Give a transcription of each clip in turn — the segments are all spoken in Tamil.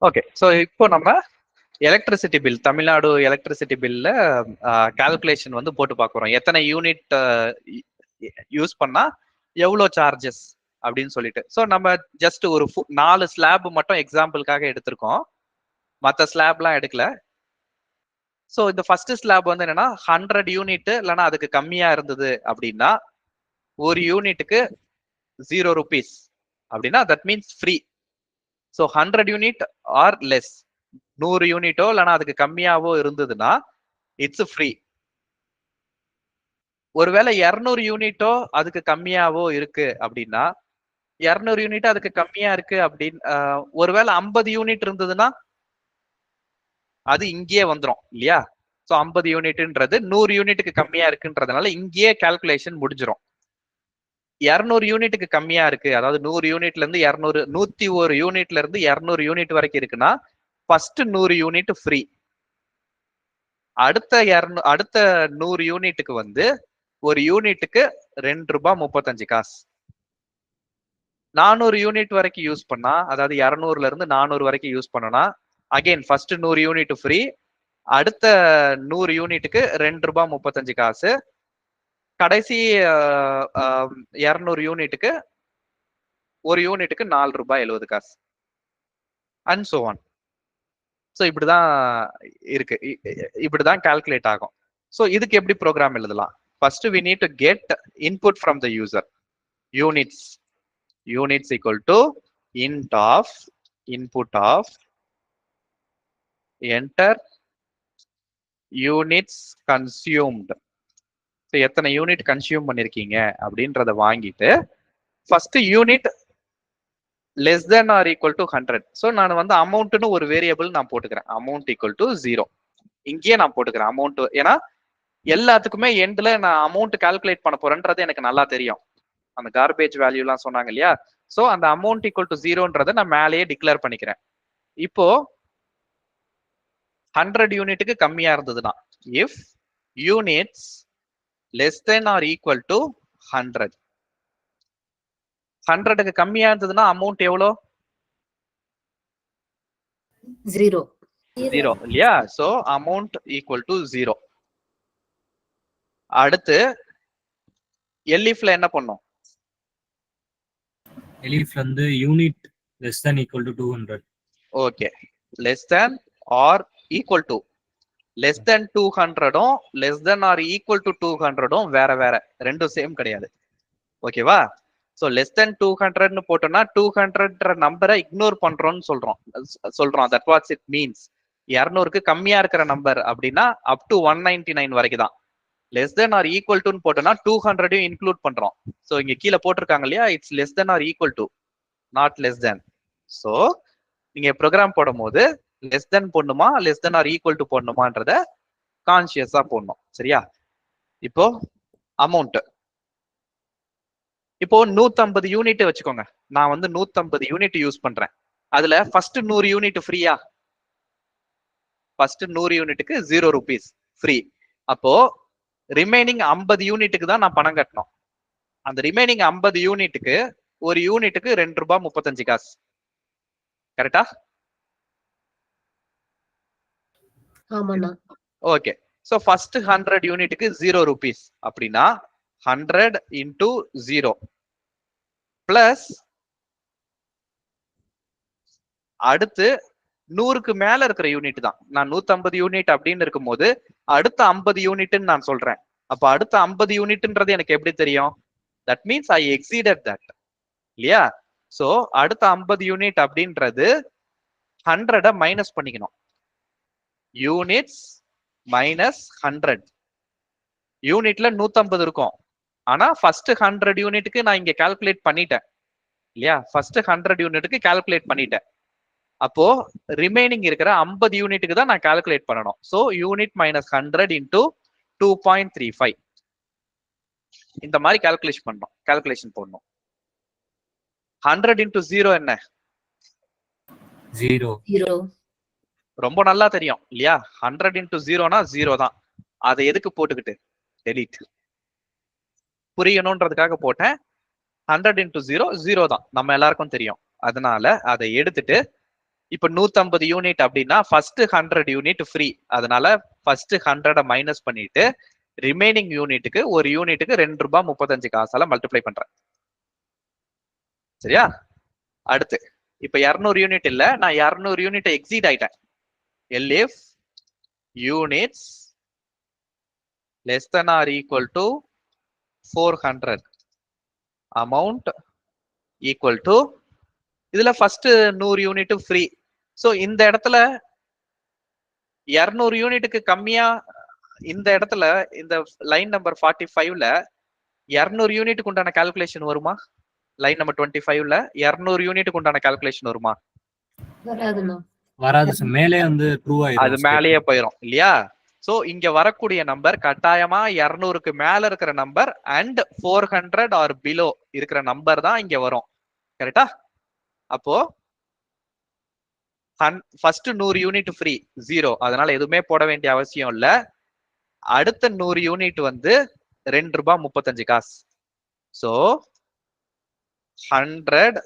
ஓகே, ஸோ இப்போ நம்ம எலக்ட்ரிசிட்டி பில், தமிழ்நாடு எலக்ட்ரிசிட்டி பில்ல கால்குலேஷன் வந்து போட்டு பார்க்குறோம். எத்தனை யூனிட் யூஸ் பண்ணா எவ்வளோ சார்ஜஸ் அப்படின்னு சொல்லிட்டு. ஸோ நம்ம ஜஸ்ட் ஒரு 4 ஸ்லாப் மட்டும் எக்ஸாம்பிளுக்காக எடுத்திருக்கோம், மற்ற ஸ்லாப்லாம் எடுக்கல. ஸோ இந்த ஃபர்ஸ்ட் ஸ்லாப் வந்து என்னன்னா 100 யூனிட் இல்லைன்னா அதுக்கு கம்மியா இருந்தது அப்படின்னா ஒரு யூனிட்டுக்கு 0 rupees அப்படின்னா that means free. So 100 unit or less, 100 யூனிட்டோ இல்லைன்னா அதுக்கு கம்மியாவோ இருந்ததுன்னா இட்ஸ் ஃப்ரீ. ஒருவேளை 200 யூனிட்டோ அதுக்கு கம்மியாவோ இருக்கு அப்படின்னா, 200 யூனிட் அதுக்கு கம்மியா இருக்கு அப்படின்னு ஒருவேளை 50 யூனிட் இருந்ததுன்னா அது இங்கேயே வந்துடும் இல்லையா? ஸோ 50 யூனிட்ன்றது 100 யூனிட்டுக்கு கம்மியா இருக்குன்றதுனால இங்கேயே கால்குலேஷன் முடிஞ்சிடும். 200 யூனிட்டுக்கு கம்மியா இருக்கு, அதாவது 100 யூனிட்ல இருந்து 200, 101 யூனிட்ல இருந்து 200 யூனிட் வரைக்கும் இருக்குன்னா ஃபர்ஸ்ட் 100 யூனிட் ஃப்ரீ. அடுத்த 100 யூனிட்டுக்கு வந்து ஒரு யூனிட்டுக்கு 2 ரூபாய் 35 காசு. 400 யூனிட் வரைக்கும் யூஸ் பண்ணா, அதாவது 200ல இருந்து 400 வரைக்கும் யூஸ் பண்ணனா அகைன் ஃபர்ஸ்ட் 100 யூனிட் ஃப்ரீ, அடுத்த 100 யூனிட்டுக்கு 2 ரூபாய் 35 காசு, கடைசி 200 யூனிட்டுக்கு ஒரு யூனிட்டுக்கு 4 ரூபாய் 70 காசு அண்ட் சோ ஆன். ஸோ இப்படிதான் இருக்கு, இப்படிதான் கால்குலேட் ஆகும். ஸோ இதுக்கு எப்படி ப்ரோக்ராம் எழுதலாம்? First we need to get input from the user. units equal to int of input of enter units consumed. So எத்தனை யூனிட் கன்சியூம் பண்ணிருக்கீங்க அப்படின்றத வாங்கிட்டு first unit less than or equal to 100. So நான் வந்து அமௌண்ட்னு ஒரு வேரியபிள் நான் போட்டுக்கிறேன், அமௌண்ட் ஈக்குவல் டு 0. இங்கேயே நான் போட்டுக்கிறேன் அமௌண்ட், ஏன்னா எல்லாத்துக்குமே எண்ட்ல நான் அமௌண்ட் கால்குலேட் பண்ண போறேன்றது எனக்கு நல்லா தெரியும். அந்த கார்பேஜ் வேல்யூ எல்லாம் சொன்னாங்க இல்லையா? ஸோ அந்த அமௌண்ட் ஈக்குவல் டு 0ன்றதை நான் மேலேயே டிக்ளேர் பண்ணிக்கிறேன். இப்போ 100 யூனிட்டுக்கு கம்மியா இருந்ததுன்னா if units less than or equal to 100, 100க்கு கம்மியா இருந்ததுன்னா அமௌண்ட் எவ்வளோ? 0 இல்லையா? So amount equal to 0. அடுத்து எல்இஃப்ல என்ன பண்ணும்? எல்இஃப் வந்து unit less than equal to 200. Okay, less than or equal to, less than 200ம் less than or equal to 200ம் வேற வேற, ரெண்டும் சேம் கிடையாது. ஓகேவா? ஸோ லெஸ் தென் 200ன்னு போட்டோம்னா 200ன்ற நம்பரை இக்னோர் பண்றோம்னு சொல்றோம். That what's it means. 200க்கு கம்மியா இருக்கிற நம்பர் அப்படின்னா அப் டு 199 வரைக்கும் தான். லெஸ் தென் ஆர் ஈக்குவல் டுன்னு போட்டோம்னா 200யும் இன்க்ளூட் பண்றோம். ஸோ இங்க கீழே போட்டிருக்காங்க இல்லையா, it's less than or equal to, not less than. So நீங்க ப்ரோக்ராம் போடும் போது லெஸ் தென் போடணுமா less than or equal to போடணுமான்றத கான்சியஸா போடணும். சரியா? இப்போ அமௌண்ட், இப்போ 150 யூனிட் வச்சுக்கோங்க. நான் வந்து 150 யூனிட் யூஸ் பண்றேன். அதுல ஃபர்ஸ்ட் 100 யூனிட் ஃப்ரீயா? ஃபர்ஸ்ட் 100 யூனிட்டுக்கு 0 rupees ஃப்ரீ. அப்போ ரிமைனிங் 50 யூனிட்டுக்கு தான் நான் பணம் கட்டணும். அந்த ரிமைனிங் 50 யூனிட்டுக்கு ஒரு யூனிட்டுக்கு 2 ரூபாய் 35 காசு. கரெக்டா? ஆமாண்ணா. ஓகே, சோ ஃபர்ஸ்ட் 100 யூனிட்டுக்கு 0 rupees அப்படின்னா 100 into 0 பிளஸ் அடுத்து 100க்கு மேல இருக்கிற யூனிட் தான். நான் 150 யூனிட் அப்படின்னு இருக்கும் போது அடுத்த 50 யூனிட்னு நான் சொல்றேன். அப்ப அடுத்த 50 யூனிட்ன்றது எனக்கு எப்படி தெரியும்? That means I exceeded that இல்லையா? சோ அடுத்த 50 யூனிட் அப்படின்றது 100 மைனஸ் பண்ணிக்கணும். Units minus 100. யூனிட்ல 150 இருக்கும், ஆனா ஃபர்ஸ்ட் 100 யூனிட்டுக்கு நான் இங்க கால்குலேட் பண்ணிட்டேன் இல்லையா? ஃபர்ஸ்ட் 100 யூனிட்டுக்கு கால்குலேட் பண்ணிட்டேன். அப்போ ரிமைனிங் இருக்கிற 50 யூனிட்டுக்கு தான் நான் கால்குலேட் பண்ணணும். சோ யூனிட் மைனஸ் 100 இன்டூ 2.35 இந்த மாதிரி கால்குலேஷன் பண்ணணும். 100 இன்டூ 0 என்ன? 0. ரொம்ப நல்லா தெரியும் இல்லையா? 100 இன்டூ 0னா 0 தான். அதை எதுக்கு போட்டுக்கிட்டு டெலீட், புரியணும்ன்றதுக்காக போட்டேன். 100 இன்டூ 0 0 தான், நம்ம எல்லாருக்கும் தெரியும். அதனால அதை எடுத்துட்டு இப்ப 150 யூனிட் அப்படின்னா ஃபர்ஸ்ட் 100 யூனிட் ஃப்ரீ. அதனால ஃபர்ஸ்ட் 100 மைனஸ் பண்ணிட்டு ரிமைனிங் யூனிட்டுக்கு ஒரு யூனிட்டுக்கு ₹2.35 மல்டிப்ளை பண்றேன். சரியா? அடுத்து இப்ப 200 யூனிட் இல்ல, நான் 200 யூனிட் எக்ஸீட் ஆயிட்டேன். if units less than or equal to 400 amount equal to இதுல ஃபர்ஸ்ட் 100 யூனிட் ஃப்ரீ. சோ இந்த இடத்துல 200 யூனிட்டுக்கு கம்மியா இந்த இடத்துல இந்த லைன் நம்பர் 45ல 200 யூனிட்டுக்கு உண்டான கால்குலேஷன் வருமா? லைன் நம்பர் 25ல 200 யூனிட்டுக்கு உண்டான கால்குலேஷன் வருமா? வராதுண்ணா. வராது சார். மேலே வந்து ட்ரூ ஆயிடும். அது மேலேயே போயிடும் இல்லையா? சோ இங்க வரக்கூடிய நம்பர் கட்டாயமா 200க்கு மேல இருக்கிற நம்பர் அண்ட் 400 ஆர் பிலோ இருக்கிற நம்பர் தான் இங்க வரும். கரெக்டா? அப்போ ஃபர்ஸ்ட் 100 யூனிட் ஃப்ரீ 0, அதனால எதுவுமே போட வேண்டிய அவசியம் இல்ல. அடுத்த 100 யூனிட் வந்து ₹2.35. So 100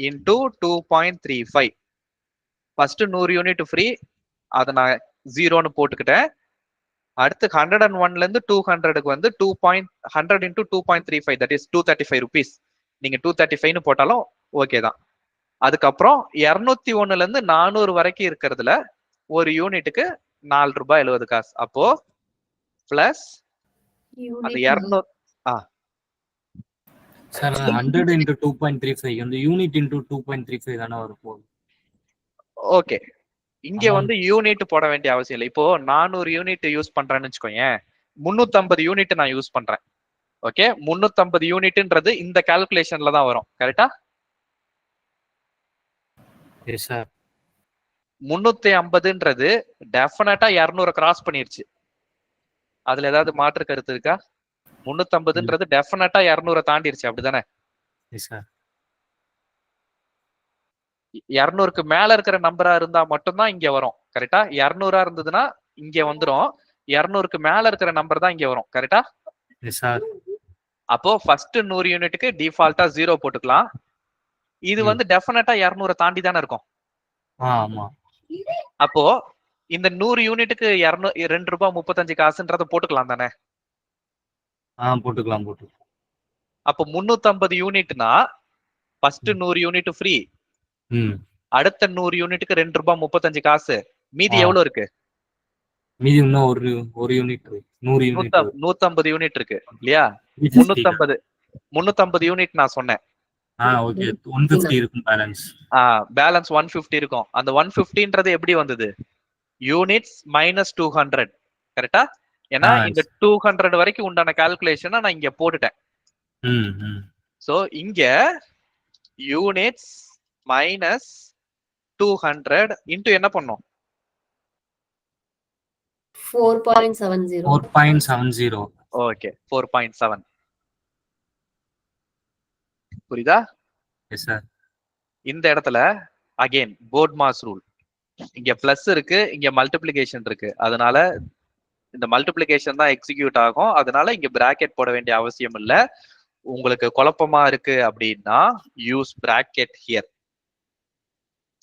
into 2.35. First 100 unit free, அதை நான் 0ன்னு போட்டுக்கிட்டேன். அடுத்து 101ல இருந்து 200க்கு வந்து 100 into 2.35, தட் இஸ் ₹235. நீங்க 235ன்னு போட்டாலும் ஓகே தான். அதுக்கப்புறம் 201ல இருந்து 400 வரைக்கும் இருக்கிறதுல ஒரு யூனிட்டுக்கு ₹4.70. அப்போ பிளஸ் அந்த 200 சார் 100 into 2.35 அந்த யூனிட் into 2.35 தானே வரும். ஓகே, இங்க வந்து யூனிட் போட வேண்டிய அவசியம் இல்லை. இப்போ 400 யூனிட் யூஸ் பண்றேன்னு வச்சுக்கோங்க, 350 யூனிட் நான் யூஸ் பண்றேன். ஓகே, 350 யூனிட்ன்றது இந்த கால்குலேஷன்ல தான் வரும். கரெக்டா? Yes sir. 350ன்றது டெஃபினட்டா 200 கிராஸ் பண்ணிருச்சு. அதுல ஏதாவது மாற்று கருத்து இருக்கா? 350ன்றது டெஃபினட்டா 200 தாண்டிருச்சு, அப்படிதானே? Yes sir. 200க்கு மேல இருக்கிற நம்பரா இருந்தா மட்டும்தான் இங்க வரும். கரெக்டா? 200 இருந்ததுன்னா இங்க வந்துரும். 200க்கு மேல இருக்கிற நம்பர் தான் இங்க வரும். கரெக்டா? Yes sir. அப்போ ஃபர்ஸ்ட் 100 யூனிட்டுக்கு டிஃபால்ட்டா 0 போட்டுக்கலாம். இது வந்து டெஃபினட்டா 200 தாண்டி தானே இருக்கும். ஆமா. அப்போ இந்த 100 யூனிட்டுக்கு ₹2.35 போட்டுக்கலாம் தானே? போட்டுக்கலாம். அப்போ 350 யூனிட்னா ஃபர்ஸ்ட் 100 யூனிட் ஃப்ரீ, அடுத்த 100 யூனிட்டுக்கு ₹2.35. மீதி எவ்வளவு இருக்கு? மீதி இன்னும் ஒரு யூனிட் 100 யூனிட் 150 யூனிட் இருக்கு இல்லையா? 350 யூனிட் நான் சொன்னேன். ஓகே, 150 இருக்கும் பேலன்ஸ். பேலன்ஸ் 150 இருக்கும். அந்த 150ன்றது எப்படி வந்தது? Units minus 200. கரெக்டா? ஏன்னா இந்த 200 வரைக்கும் உண்டான கால்குலேஷனை நான் இங்க போட்டுட்டேன். சோ இங்க யூனிட்ஸ் மைனஸ் 200 இன்டு என்ன பண்ணோம்? 4.70. ஓகே, 4.7. புரியுதா? Yes sir. இந்த இடத்துல அகைன் போர்ட்மாஸ் ரூல். இங்க பிளஸ் இருக்கு, இங்க மல்டிப்ளிகேஷன் இருக்கு. அதனால இந்த மல்டிப்ளிகேஷன் தான் எக்ஸிக்யூட் ஆகும். அதனால இங்க பிராக்கெட் போட வேண்டிய அவசியம் இல்ல. உங்களுக்கு குழப்பமா இருக்கு அப்படின்னா யூஸ் பிராக்கெட் ஹியர்.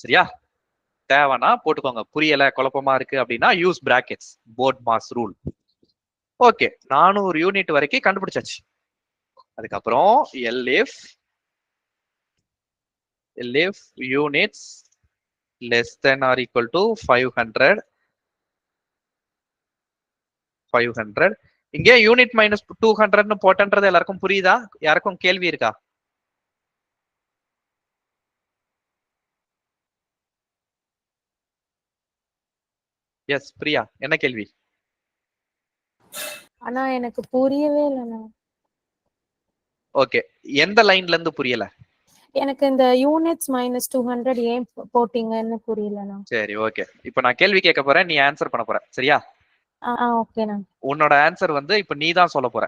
சரியா? தேவைன்னா போட்டுக்கோங்க. புரியல, குழப்பமா இருக்கு அப்படின்னா use brackets. போர்ட்மாஸ் rule. Okay, 400 unit வரைக்கும் கண்டுபிடிச்சாச்சு. அதுக்கப்புறம் if units less than or equal to 500 இங்க யூனிட் மைனஸ் 200 போட்டன்றது எல்லாருக்கும் புரியுதா? யாருக்கும் கேள்வி இருக்கா? எஸ் பிரியா, என்ன கேள்வி? ஆனா எனக்கு புரியவே இல்லைண்ணா. ஓகே, எந்த லைன்ல இருந்து புரியல? எனக்கு இந்த யூனிட்ஸ் மைனஸ் 200 ஏன் போட்டீங்கன்னு புரியலண்ணா. சரி, ஓகே. இப்போ நான் கேள்வி கேட்க போறேன், நீ ஆன்சர் பண்ண போற. சரியா? ஓகேண்ணா. உன்னோட ஆன்சர் வந்து இப்ப நீ தான் சொல்ல போற.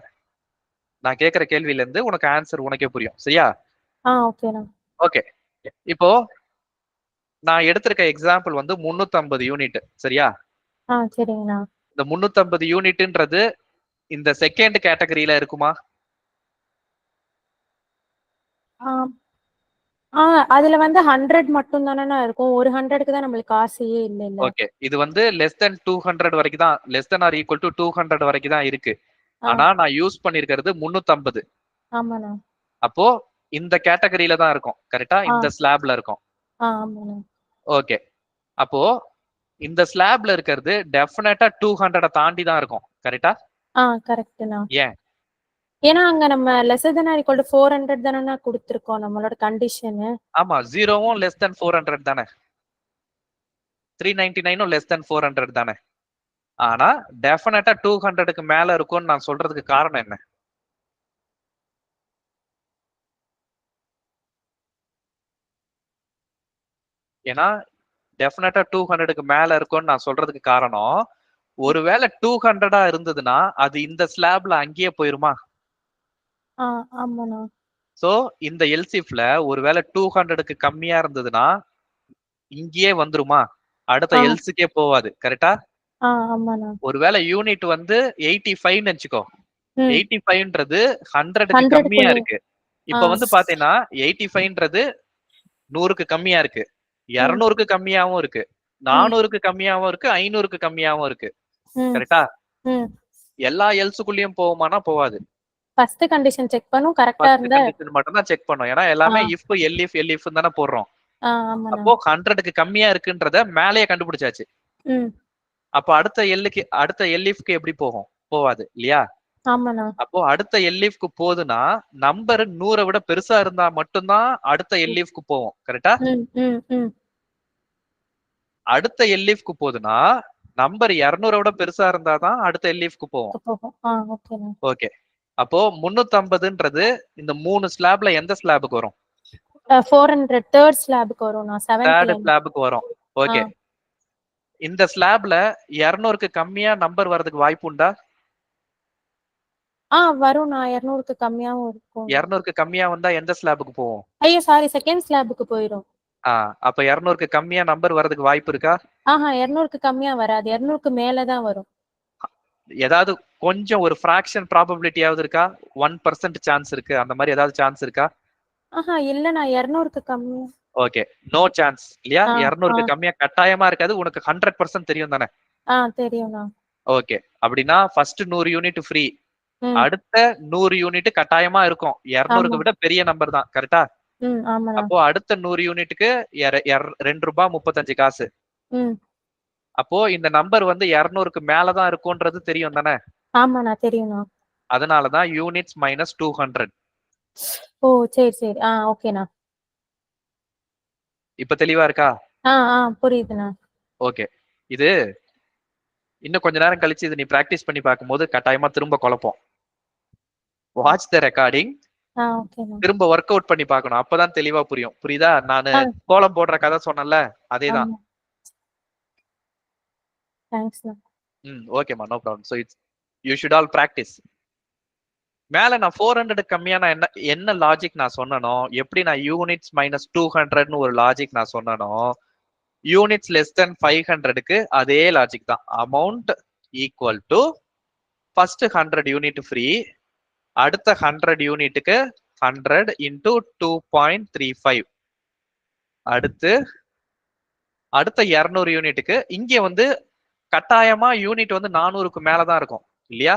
நான் கேட்கிற கேள்வியில இருந்து உனக்கு ஆன்சர் உனக்கே புரியும். சரியா? ஓகேண்ணா. ஓகே, இப்போ நான் எடுத்திருக்க எக்ஸாம்பிள் வந்து 350 யூனிட். சரியா? சரிங்கண்ணா. இந்த 350 யூனிட்ன்றது இந்த செகண்ட் கேட்டகரியில இருக்குமா? அதுல வந்து 100 மட்டும் தானே இருக்கும். ஒரு 100க்கு தான் நம்மளுக்கு காசையே இல்ல. ஓகே, இது வந்து லெஸ் தென் 200 வரைக்கும் தான், less than or equal to 200 வரைக்கும் தான் இருக்கு. ஆனா நான் யூஸ் பண்ணிருக்கிறது 350. ஆமாண்ணா. அப்போ இந்த கேட்டகரியில தான் இருக்கும் கரெக்டா, இந்த ஸ்லாப்ல இருக்கும். ஆமாண்ணா. ஓகே, அப்போ இந்த ஸ்லாப்ல இருக்கிறது டெஃபினட்டா 200 தாண்டி தான் இருக்கும் கரெக்டா? கரெக்ட்ண்ணா. ஏன்? ஏன்னா அங்க நம்ம less than or equal to 400 தானே கொடுத்திருக்கோம் நம்மளோட கண்டிஷன். ஆமா, 0வும் லெஸ் தென் 400 தானே, 399ம் லெஸ் தென் 400 தானே. ஆனா டெஃபினட்டா 200க்கு மேல இருக்கும்னு நான் சொல்றதுக்கு காரணம் என்ன? ஏன்னா டெஃபினட்டா 200க்கு மேல இருக்கும்னு நான் சொல்றதுக்கு காரணம், ஒருவேளை 200 இருந்ததுன்னா அது இந்த ஸ்லாப்ல அங்கேயே போயிருமா? ஆமாண்ணா. சோ இந்த எல்சிஃப்ல ஒருவேளை 200க்கு கம்மியா இருந்ததுன்னா இங்கேயே வந்துருமா? அடுத்த எல்ஸுக்கே போவாது கரெக்டா? ஆமாண்ணா. ஒருவேளை யூனிட் வந்து 85ன்னு வச்சுக்கோ, 85ன்றது 100க்கு கம்மியா இருக்கு. இப்ப வந்து பாத்தீங்கன்னா 85ன்றது 100க்கு கம்மியா இருக்கு, 200க்கு கம்மியாவும் இருக்கு, 400க்கு கம்மியாவும் இருக்கு, 500க்கு கம்மியாவும் இருக்கு கரெக்டா? எல்லா எல்ஸுக்குள்ளேயும் போகுமானா போவாது. ஃபர்ஸ்ட் கண்டிஷன் செக் பண்ணும், கரெக்ட்டா இருந்தா கண்டிஷன் மட்டும் தான் செக் பண்ணும். ஏன்னா எல்லாமே இஃப் எல்இஃப் தானே போடுறோம். அப்போ 100க்கு கம்மியா இருக்குன்றத மேலேயே கண்டுபிடிச்சாச்சு. அப்போ அடுத்த எல்இஃப்க்கு எப்படி போகும்? போவாது இல்லையா? அப்போ அடுத்த எல்இஃப்க்கு போகுதுன்னா நம்பர் 100 விட பெருசா இருந்தா மட்டும்தான் அடுத்த எல்இஃப்க்கு போகும் கரெக்டா? அடுத்த எல்இஃப்க்கு போகுதுன்னா நம்பர் 200 விட பெருசா இருந்தாதான் அடுத்த எல்இஃப்க்கு போகும். ஓகே, அப்போ 350ன்றது இந்த 3 ஸ்லாப்ல எந்த ஸ்லாபுக்கு வரும்? 400 தேர்ட் ஸ்லாபுக்கு வரும். தேர்ட் ஸ்லாபுக்கு வரும். ஓகே, இந்த ஸ்லாப்ல 200க்கு கம்மியா நம்பர் வரதுக்கு வாய்ப்பு உண்டா? வரும். 200க்கு கம்மியாவும் இருக்கும். 200க்கு கம்மியா வந்தா எந்த ஸ்லாபுக்கு போகும்? ஐயோ சாரி, செகண்ட் ஸ்லாபுக்கு போயிடும். அப்ப 200க்கு கம்மியா நம்பர் வரதுக்கு வாய்ப்பு இருக்கா? 200க்கு கம்மியா வராது, 200க்கு மேல தான் வரும். ஏதாவது கொஞ்சம் ஒரு ஃபிராக்ஷன் ப்ராபபிலிட்டியாவது இருக்கா? 1% சான்ஸ் இருக்கு, அந்த மாதிரி ஏதாவது சான்ஸ் இருக்கா? இல்லண்ணா, 200க்கு கம்மியா. ஓகே, நோ சான்ஸ் இல்லையா? 200க்கு கம்மியா கட்டாயமா இருக்காது. உனக்கு 100% தெரியும் தானே? தெரியும்ண்ணா. ஓகே, அப்படின்னா ஃபர்ஸ்ட் 100 யூனிட் ஃப்ரீ, அடுத்த 100 யூனிட் கட்டாயமா இருக்கும். 200க்கு விட பெரிய நம்பர் தான் கரெக்டா? அப்போ அடுத்த 100 யூனிட்டுக்கு ₹2.35. அப்போ இந்த நம்பர் வந்து 200க்கு மேலதான் இருக்கும்ன்றது தெரியும் தானே? ஆமாண்ணா, தெரியும்ண்ணா. அதனாலதான் யூனிட்ஸ் மைனஸ் 200. ஓ சரி சரி, ஓகேண்ணா. இப்ப தெளிவா இருக்கா? புரியுதுண்ணா. ஓகே, இது இன்னும் கொஞ்ச நேரம் கழிச்சு இது நீ பிராக்டிஸ் பண்ணி பார்க்கும்போது கட்டாயமா திரும்ப குழப்பம். வாட்ச் த ரெக்கார்டிங், திரும்ப ஒர்க் அவுட் பண்ணி பார்க்கணும், அப்பதான் தெளிவா புரியும். புரியுதா? நானு கோலம் போடுற கதை சொன்னேன்ல, அதேதான். ஓகேமா, no problem. So it's you should all practise. மேல நான் 400 கம்மியா நான் என்ன லாஜிக் நான் சொன்னனோ, எப்படி நான் யூனிட்ஸ் மைனஸ் 200ன்னு ஒரு லாஜிக் நான் சொன்னனோ, யூனிட்ஸ் லெஸ் தென் 500க்கு அதே லாஜிக் தான். Amount equal to first 100 unit free, அடுத்த 100 யூனிட்டுக்கு 100 இன்டூ 2.35, அடுத்த 200 யூனிட்டுக்கு இங்க வந்து கட்டாயமா யூனிட் வந்து 400க்கு மேலதான் இருக்கும் இல்லையா?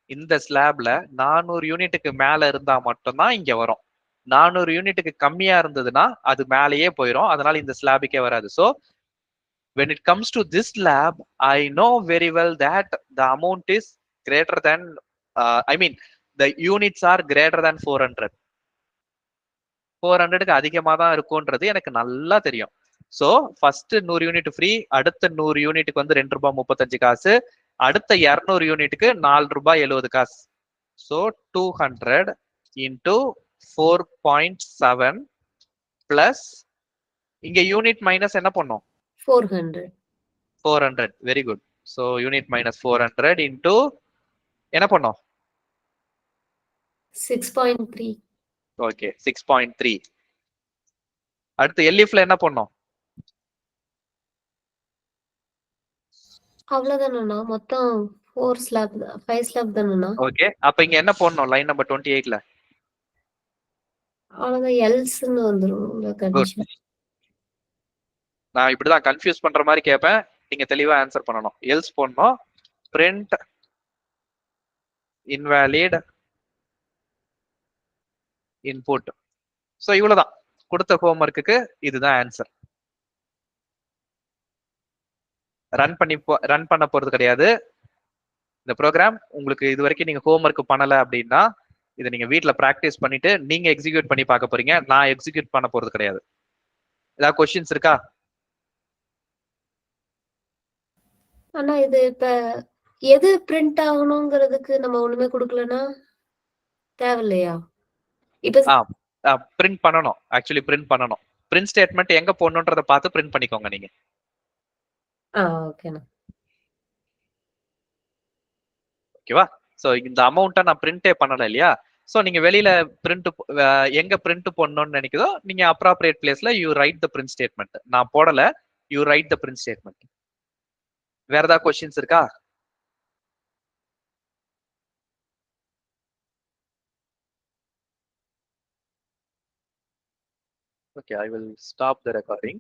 இந்த ஸ்லாப்ல 400 யூனிட்டுக்கு மேல இருந்தா மட்டும்தான் இங்க வரும். 400 யூனிட்டுக்கு கம்மியா இருந்ததுன்னா அது மேலேயே போயிடும், அதனால இந்த ஸ்லாபுக்கே வராது. So when it comes to this slab, I know very well that the amount is greater than the units are greater than 400. 400க்கு அதிகமா தான் இருக்கும்ன்றது எனக்கு நல்லா தெரியும். சோ ஃபர்ஸ்ட் 100 யூனிட் ஃப்ரீ, அடுத்த 100 யூனிட்டுக்கு வந்து ₹2.35, அடுத்த 200 யூனிட்டுக்கு ₹4.70. சோ 200 இன்டூ 4.7 பிளஸ் இங்க யூனிட் மைனஸ் என்ன பண்ணும்? 400. Very good. So unit minus 400 into என்ன பண்ணும்? 6.3. ஓகே, 6.3. அடுத்து எல்இஃப்ல என்ன பண்ணும்? அவ்வளவுதானண்ணா, மொத்தம் 4 ஸ்லாப் 5 ஸ்லாப் தானண்ணா. ஓகே, அப்ப இங்க என்ன போடணும் லைன் நம்பர் 28ல? அவ்வளவுதான் எல்ஸ்ன்னு வந்துரும் இந்த குட். கண்டிஷன். நான் இப்படிதான் கன்ஃபியூஸ் பண்ற மாதிரி கேட்பேன், நீங்க தெளிவா ஆன்சர் பண்ணணும். எல்ஸ் போடணும். print invalid input. சோ இவ்வளவுதான் கொடுத்த ஹோம்ஒர்க்குக்கு, இதுதான் ஆன்சர். ரன் பண்ண போறது கிடையாது இந்த ப்ரோக்ராம். உங்களுக்கு இது வரைக்கும் நீங்க ஹோம்ஒர்க் பண்ணல அப்படின்னா இதை நீங்க வீட்ல பிராக்டிஸ் பண்ணிட்டு நீங்க எக்ஸிக்யூட் பண்ணி பார்க்க போறீங்க. நான் எக்ஸிக்யூட் பண்ண போறது கிடையாது. ஏதாவது கொஸ்டின்ஸ் இருக்கா? ஆனா இது இப்ப எது பிரிண்ட் ஆகணுங்கிறதுக்கு நம்ம ஒண்ணுமே கொடுக்கலன்னா தேவையில்லையா? இப்ப பிரிண்ட் பண்ணணும். ஆக்சுவலி பிரிண்ட் பண்ணணும். பிரிண்ட் ஸ்டேட்மெண்ட் எங்க போடணுன்றத பார்த்து பிரிண்ட் பண்ணிக்கோங்க நீங்க. ஓகேண்ணா. ஓகேவா? சோ இந்த அமௌண்ட்டை நான் பிரிண்டே பண்ணல இல்லையா? சோ நீங்க வெளியில பிரிண்ட் எங்க பிரிண்ட் போடணும்னு நினைக்குதோ நீங்க அப்ராப்ரியேட் பிளேஸ்ல you right the print statement. நான் போடல, you right the print statement. வேற ஏதாவது கொஸ்டின்ஸ் இருக்கா? Okay, I will stop the recording.